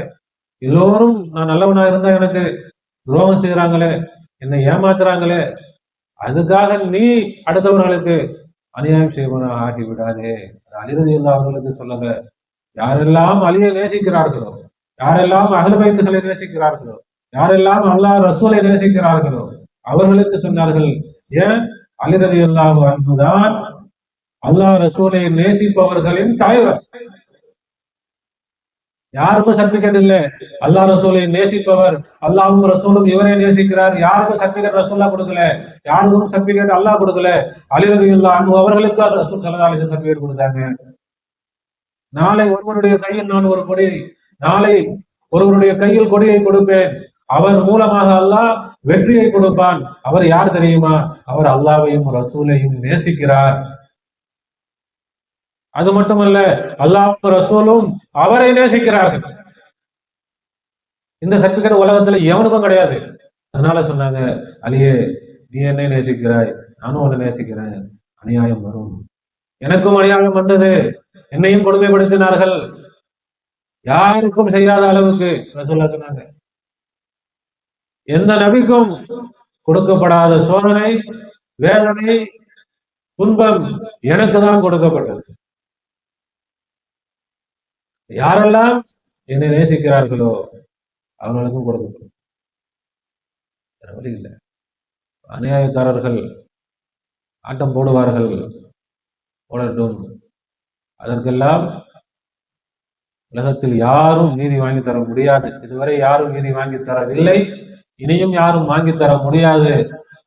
S1: எல்லோரும் நான் நல்லவனா இருந்தா எனக்கு துரோகம் செய்யறாங்களே, என்னை ஏமாத்துறாங்களே, அதுக்காக நீ அடுத்தவர்களுக்கு அநியாயம் செய்வனாக ஆகிவிடாதே. அலி ரலியல்லாஹு அவர்களுக்கு சொல்லல. யாரெல்லாம் அலியை நேசிக்கிறார்களோ, யாரெல்லாம் அஹ்லு பைத்துகளை நேசிக்கிறார்களோ, யாரெல்லாம் அல்லாஹ் ரசூலை நேசிக்கிறார்களோ அவர்களுக்கு சொன்னார்கள். ஏன்? அலி ரலியல்லாஹு அன்ஹுதான் அல்லாஹ் ரசூலை நேசிப்பவர்களின் தலைவர். யாருக்கும் சர்டிபிகேட் இல்லை அல்லாஹ் ரசூலை நேசிப்பவர், அல்லாஹ்வும் ரசூலும் இவரை நேசிக்கிறார், யாருக்கும் சர்டிபிகேட் ரசூல்லா கொடுக்கல, யாருக்கும் சர்டிபிகேட் அல்லாஹ் கொடுக்கல. அலி ரலியல்லாஹு அன்ஹு அவர்களுக்கு ரசூல் ஸல்லல்லாஹு அலைஹி வஸல்லம் சர்டிபிகேட் கொடுத்தாங்க. நாளை ஒருவருடைய கையில் நான் ஒரு கொடி, நாளை ஒருவருடைய கையில் கொடியை கொடுப்பேன், அவர் மூலமாக அல்லாஹ் வெற்றியை கொடுப்பான். அவர் யார் தெரியுமா? அவர் அல்லாஹ்வையும் ரசூலையும் நேசிக்கிறார். அது மட்டுமல்ல, அல்லாஹ்வும் ரசூலும் அவரை நேசிக்கிறார்கள். இந்த சர்டிபிகேட் உலகத்துல எவனுக்கும் கிடையாது. அதனால சொன்னாங்க, அலியே, நீ என்னை நேசிக்கிறாய், நானும் உன்னை நேசிக்கிறேன், அநியாயம் வரும். எனக்கும் அநியாயம் வந்தது, என்னையும் கொடுமைப்படுத்தினார்கள், யாருக்கும் செய்யாத அளவுக்கு ரசூலுல்லாஹ் சொன்னாங்க. எந்த நபிக்கும் கொடுக்கப்படாத சோதனை, வேதனை, துன்பம் எனக்கு தான் கொடுக்கப்பட்டது. யாரெல்லாம் என்னை நேசிக்கிறார்களோ அவர்களுக்கும் கொடுக்கப்படும். இல்லை, அநியாயக்காரர்கள் ஆட்டம் போடுவார்கள், போடட்டும். அதற்கெல்லாம் உலகத்தில் யாரும் நீதி வாங்கி தர முடியாது. இதுவரை யாரும் நீதி வாங்கி தரவில்லை, இனியும் யாரும் வாங்கி தர முடியாது.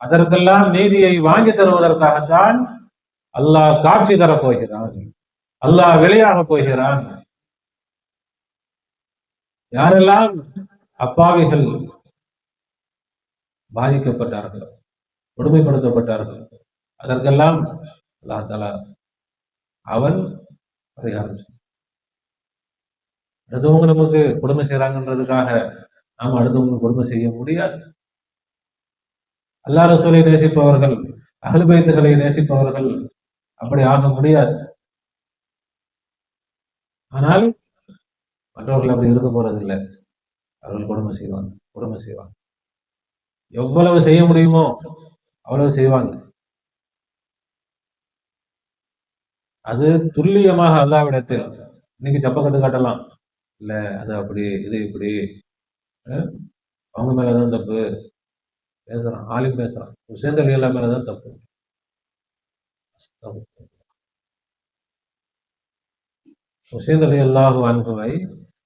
S1: அதற்கெல்லாம் நீதியை வாங்கி தருவதற்காகத்தான் அல்லாஹ் காட்சி தரப்போகிறான், அல்லாஹ் வெளியாக போகிறான். யாரெல்லாம் அப்பாவிகள் பாதிக்கப்பட்டார்களோ, கொடுமைப்படுத்தப்பட்டார்கள், அதற்கெல்லாம் அல்லாஹ் தஆலா அவன் பரிகாரம் செய்யும். அடுத்தவங்க நமக்கு கொடுமை செய்யறாங்கன்றதுக்காக நாம் அடுத்தவங்க கொடுமை செய்ய முடியாது. அல்லாஹ் ரசூலை நேசிப்பவர்கள், அஹ்லு பைத்துகளை நேசிப்பவர்கள் அப்படி ஆக முடியாது. ஆனால் மற்றவர்கள் அப்படி இருக்க போறதில்லை. அவர்கள் கொடுமை செய்வாங்க, கொடுமை செய்வாங்க. எவ்வளவு செய்ய முடியுமோ அவ்வளவு செய்வாங்க. அது துல்லியமாக அல்லாஹ்விடத்தில். இன்னைக்கு சப்பக்கட்டு காட்டலாம், இல்ல அது அப்படி, இது இப்படி, அவங்க மேலதான் தப்பு பேசுறான், ஆலிம் பேசுறான், ஹுசைன் ரலியல்லாஹு மேலதான் தப்பு. ஹுசைன் ரலியல்லாஹு அன்ஹுவை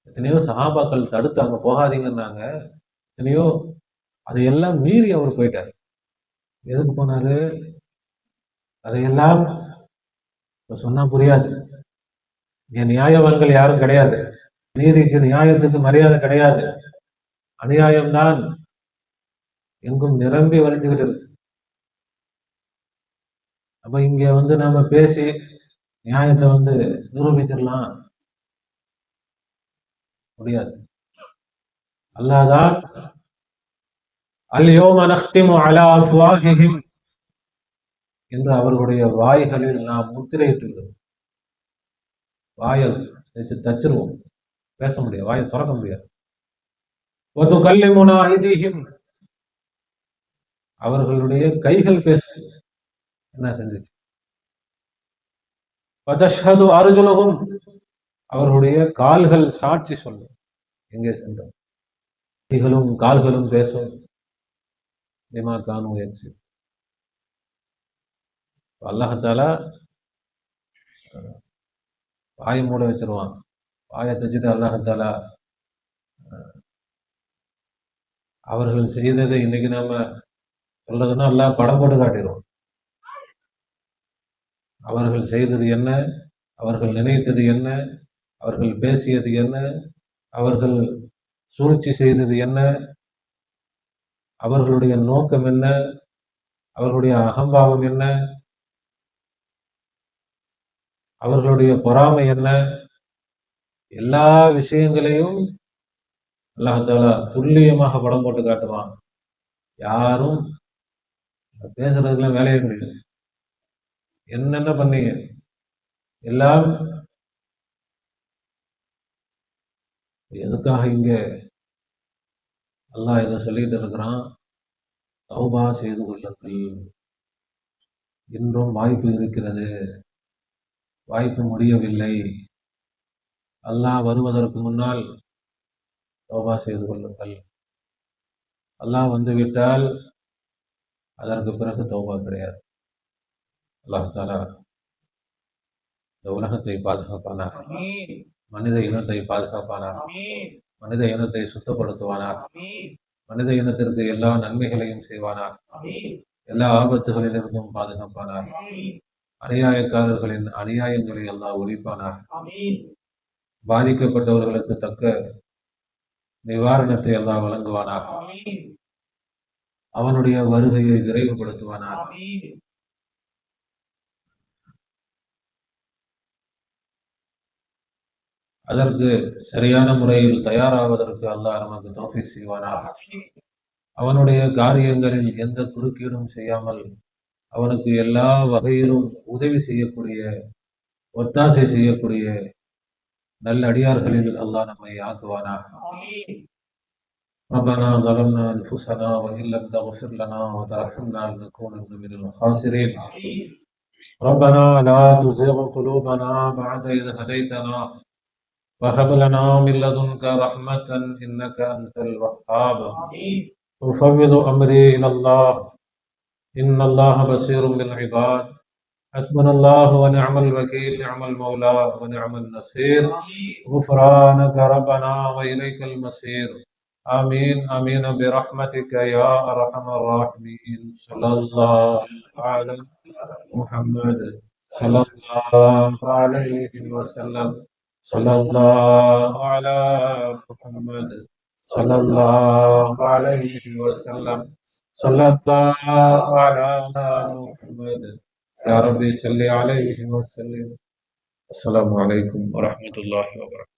S1: எத்தனையோ சஹாபாக்கள் தடுத்து அங்க போகாதீங்கன்னாங்க, எத்தனையோ, அதையெல்லாம் மீறி அவர் போயிட்டார். எதுக்கு போனாரு? அதையெல்லாம் சொன்னா புரியாது. இங்க நியாயவான்கள் யாரும் கிடையாது, நீதிக்கு நியாயத்துக்கு மரியாதை கிடையாது, அநியாயம்தான் எங்கும் நிரம்பி வழிந்துகிட்டு இருக்கு. அப்ப இங்க நாம பேசி நியாயத்தை நிரூபிச்சிடலாம் முடியாது. அல்லாஹ்தான் அல்-யௌம நக்திமு அலா அஃப்வாஹிஹிம் என்று அவர்களுடைய வாய்களில் நாம் முத்திரையிட்டு விடுவோம். வாயை வச்சு தச்சிருவோம், பேச முடியாது, வாயை திறக்க முடியாது. وَتُكَلِّمُنَا أَيْدِيهِمْ அவர்களுடைய கைகள் பேசும். என்ன செஞ்சுச்சு? وَتَشْهَدُ أَرْجُلُهُمْ அவர்களுடைய கால்கள் சாட்சி சொல்லும். எங்கே சென்றோம்? கைகளும் கால்களும் பேசும். பிமா கானூ யக்ஸிபூன். அல்லாஹ் தஆலா வாயை மூட வச்சிருவான். வாயை தச்சுட்டு அல்லாஹ் தஆலா அவர்கள் செய்ததை இன்னைக்கு நாம சொல்றதுன்னா அல்லாஹ் படம் போட்டு காட்டிடுவான். அவர்கள் செய்தது என்ன, அவர்கள் நினைத்தது என்ன, அவர்கள் பேசியது என்ன, அவர்கள் சூழ்ச்சி செய்தது என்ன, அவர்களுடைய நோக்கம் என்ன, அவர்களுடைய அகம்பாவம் என்ன, அவர்களுடைய பொறாமை என்ன, எல்லா விஷயங்களையும் அல்லாஹ் தஆலா துல்லியமாக படம் போட்டு காட்டுவான். யாரும் பேசுறதுக்குலாம் வேலையே கிடையாது. என்னென்ன பண்ணீங்க எல்லாம் எதுக்காக இங்க அல்லாஹ் இதை சொல்லிட்டு இருக்கிறான்? தௌபா செய்து கொள்ளுங்கள், இன்றும் வாய்ப்பு இருக்கிறது, வாய்ப்பு முடியவில்லை. அல்லாஹ் வருவதற்கு முன்னால் தௌபா செய்து கொள்ளுங்கள். அல்லாஹ் வந்துவிட்டால் அதற்கு பிறகு தௌபா கிடையாது. அல்லாஹ் தஆலா இந்த உலகத்தை பாதுகாப்பானாக, மனித இனத்தை பாதுகாப்பானாக, மனித இனத்தை சுத்தப்படுத்துவானாக, மனித இனத்திற்கு எல்லா நன்மைகளையும் செய்வானாக, எல்லா ஆபத்துகளிலிருந்தும் பாதுகாப்பானாக, அநியாயக்காரர்களின் அநியாயங்களை அல்லாஹ் ஒழிப்பானாக, பாதிக்கப்பட்டவர்களுக்கு தக்க நிவாரணத்தை அல்லாஹ் வழங்குவானாக, அவனுடைய வருகையை விரைவுபடுத்துவானாக. அதற்கு சரியான முறையில் தயாராவதற்கு அல்லாஹ் நமக்கு தௌஃபீக் செய்வானாக. அவனுடைய காரியங்களில் எந்த குறுக்கீடும் செய்யாமல் அவனுக்கு எல்லா வகையிலும் உதவி செய்யக்கூடிய, ஒத்தாசை செய்யக்கூடிய நல்ல அடியார்களில் அல்லாஹ் நம்மை ஆக்குவானாக. ربنا ظلمنا أنفسنا وإن لم تغفر لنا وترحمنا لنكونن من الخاسرين. ربنا لا تزغ قلوبنا بعد إذ هديتنا وهب لنا من لدنك رحمة إنك أنت الوهاب. أفوض أمري إلى الله إن الله بصير بالعباد. حسبنا الله ونعم الوكيل، نعم المولى ونعم النصير. غفرانك ربنا وإليك المصير. آمين آمين برحمتك يا أرحم الراحمين. صلى الله على محمد صلى الله عليه وسلم. صلى الله على محمد صلى الله عليه وسلم. صلى الله على محمد يا ربي صل عليه وسلم. السلام عليكم ورحمة الله وبركاته.